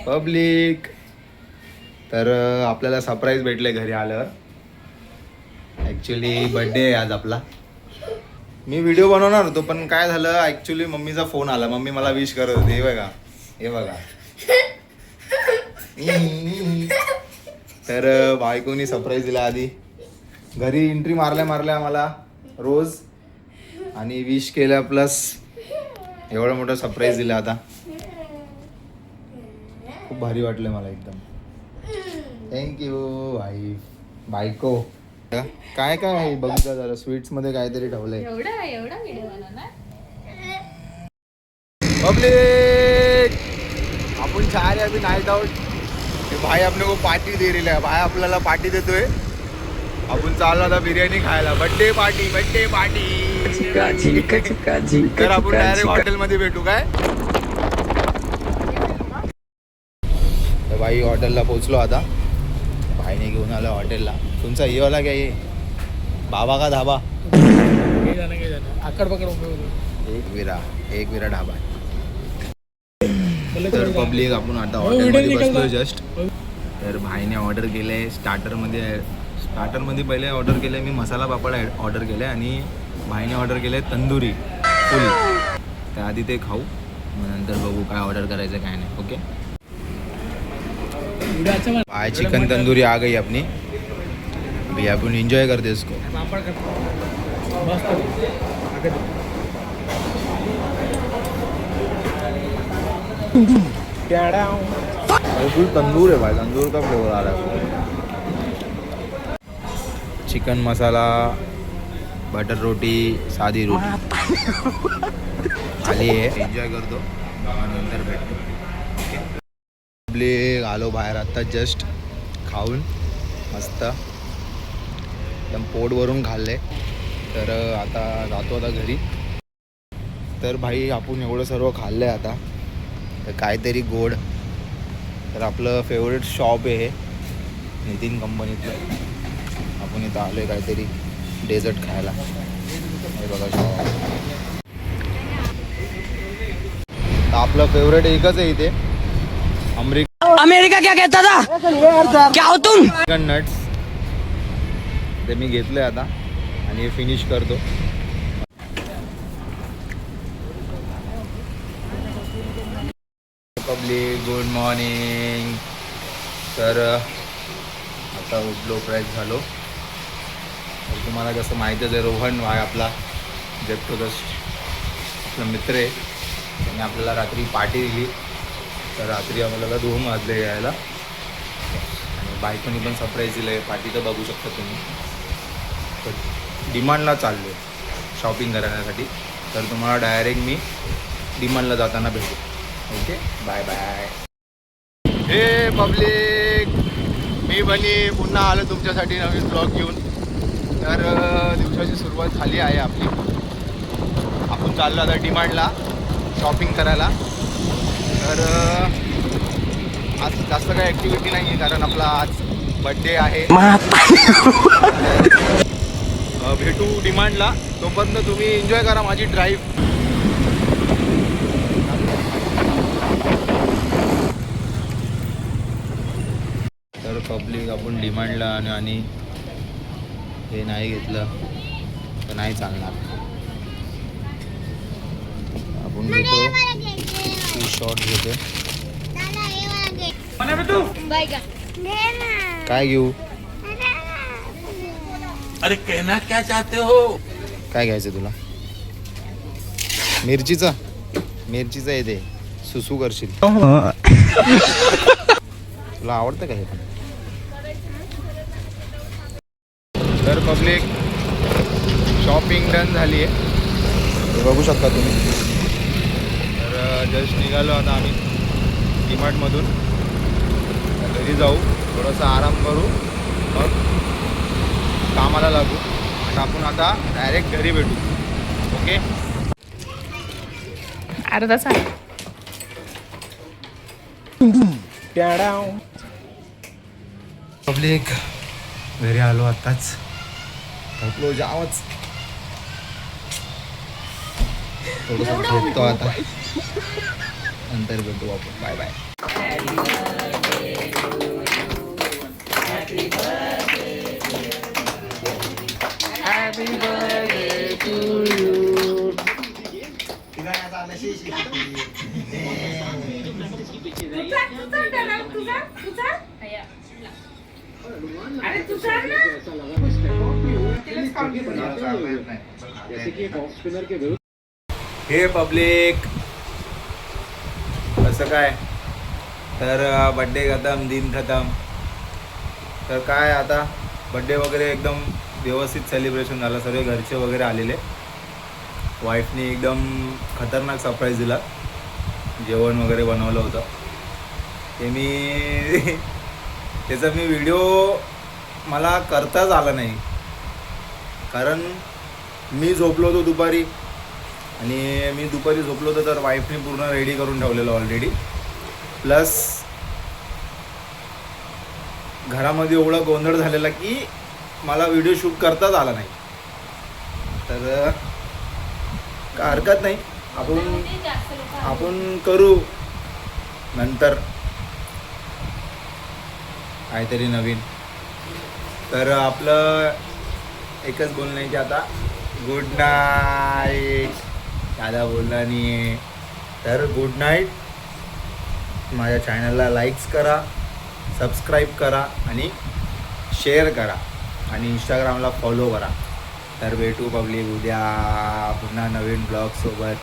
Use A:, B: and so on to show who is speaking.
A: Public. तर आपल्याला surprise भेटले घरी आल्यावर. ॲक्च्युली बड्डे आहे आज आपला. मी व्हिडिओ बनवणार होतो पण काय झालं, ॲक्च्युली मम्मीचा फोन आला. मम्मी मला विश करत होती. हे बघा, हे बघा. तर बायकोनी सरप्राईज दिला आधी. घरी एंट्री मारल्या मला रोज आणि विश केलं, प्लस एवढं मोठं सरप्राईज दिलं. आता खूप भारी वाटलं मला एकदम. थँक्यू बायको. काय काय आहे बघितलं जरा. स्वीट्स मध्ये काहीतरी ठेवलंय.
B: एवढा व्हिडिओ बनवणार
A: पब्लिक. आपण चार अभी नाइट आउट. भाई अपने को पार्टी दे रही है. भाई आपल्याला पार्टी देतोय. आपण चाललो आता बिर्याणी खायला. Birthday party. तर आपण डायरेक्ट हॉटेलमध्ये भेटू काय. तर भाई हॉटेलला पोहोचलो आता. भाईने घेऊन आलो हॉटेलला. तुमचा ये वाला क्या ये बाबा का धाबा. एक विरा ढाबा. तर पब्लिक आपण आता हॉटेलमध्ये बसलो जस्ट. तर भाईने ऑर्डर केले स्टार्टरमध्ये पहिले ऑर्डर केले मी मसाला पापड ऑर्डर केले आणि भाईने ऑर्डर केले तंदुरी फुल. त्याआधी ते खाऊ, मग नंतर बघू काय ऑर्डर करायचं काय नाही. ओके. भाई चिकन तंदूरी आ गई अपनी. भैया अपन एंजॉय करते इसको. फुल तंदूर है भाई. तंदूर का फ्लेवर आ रहा है. चिकन मसाला, बटर रोटी, साधी रोटी आली आहे. एन्जॉय करतो नंतर भेटतो. आपले आलो बाहेर आता जस्ट खाऊन मस्त एकदम पोट भरून खाल्ले. तर आता जातो घरी. तर भाई आपण एवढं सर्व खाल्लं आहे आता. तर काहीतरी गोड. तर आपलं फेवरेट शॉप आहे हे नितीन कंपनीतलं. आपण इथं आलो आहे काहीतरी डेझर्ट खायला. हे बघा शॉप. तर आपलं फेवरेट एकच आहे इथे,
C: अमेरिका क्या कहता था, क्या हो तुम.
A: Chicken nuts. ते मी घेतलंय आता आणि हे फिनिश करतो. Public good morning. तर आता उठलो, फ्रेश झालो. तर तुम्हाला जसं माहीतच आहे, रोहन भाई आपला जेप्टोदस्ट आपला मित्र आहे. त्याने आपल्याला रात्री पार्टी दिली. तर रात्री आम्हाला 2 वाजले यायला आणि बायकोनी पण सरप्राईज दिलं आहे. पार्टी तर बघू शकता तुम्ही. तर डिमांडला चाललो आहे शॉपिंग करण्यासाठी. तर तुम्हाला डायरेक्ट मी डिमांडला जाताना भेटू. Okay, bye bye. हे पब्लिक, मी बनी पुन्हा आलो तुमच्यासाठी नवीन ब्लॉग घेऊन. तर दिवसाची सुरुवात झाली आहे आपली. आपण चाललो आता डिमांडला शॉपिंग करायला. तर आज जास्त काही ॲक्टिव्हिटी नाही आहे कारण आपला आज बड्डे आहे. भेटू डिमांडला. तोपर्यंत तुम्ही एन्जॉय करा माझी ड्राईव्ह. तर पब्लिक आपण डिमांडला आणि हे नाही घेतलं तर नाही चालणार. आपण घेतो शॉर्ट घेतो. काय घेऊ.
D: अरे कहना क्या चाहते हो.
A: काय घ्यायचं तुला. मिरचीचा येते सुसू करशील. तुला आवडतं का हे पण. तर पब्लिक शॉपिंग डन झाली आहे. बघू शकता तुम्ही. तर जस्ट निघालो आता आम्ही डीमार्टमधून. घरी जाऊ, थोडासा आराम करू, मग कामाला लागू. आणि आपण आता डायरेक्ट घरी भेटू. ओके.
B: अर्धा तास.
A: पब्लिक घरी आलो आत्ताच. थकलो जामच. थोडंसं झोपतो आता. नंतर भेटू आपण. Bye bye. हे पब्लिक कसं काय, तर बड्डे खतम, दिन खतम. तर काय आता बड्डे वगैरे एकदम व्यवस्थित सेलिब्रेशन झालं. सर्व घरचे वगैरे आलेले. वाईफने एकदम खतरनाक सरप्राईज दिला. जेवण वगैरे बनवलं होतं ते त्याचा मी व्हिडिओ मला करताच आला नाही, कारण मी झोपलो होतो दुपारी. आणि मी दुपारी झोपलो होतो तर वाईफने पूर्ण रेडी करून ठेवलेलं ऑलरेडी. प्लस घरामध्ये एवढा गोंधळ झालेला की मला व्हिडिओ शूट करताच आला नाही. तर काय हरकत नाही, आपण करू नंतर काहीतरी नवीन. तर आपलं एकच बोलणं आहे की आता गुड नाईट. दादा बोलला नाही तर गुड नाईट. माझ्या चॅनलला लाईक्स करा, सबस्क्राईब करा आणि शेअर करा आणि इंस्टाग्रामला फॉलो करा. तर भेटू पब्लिक उद्या पुन्हा नवीन ब्लॉगसोबत.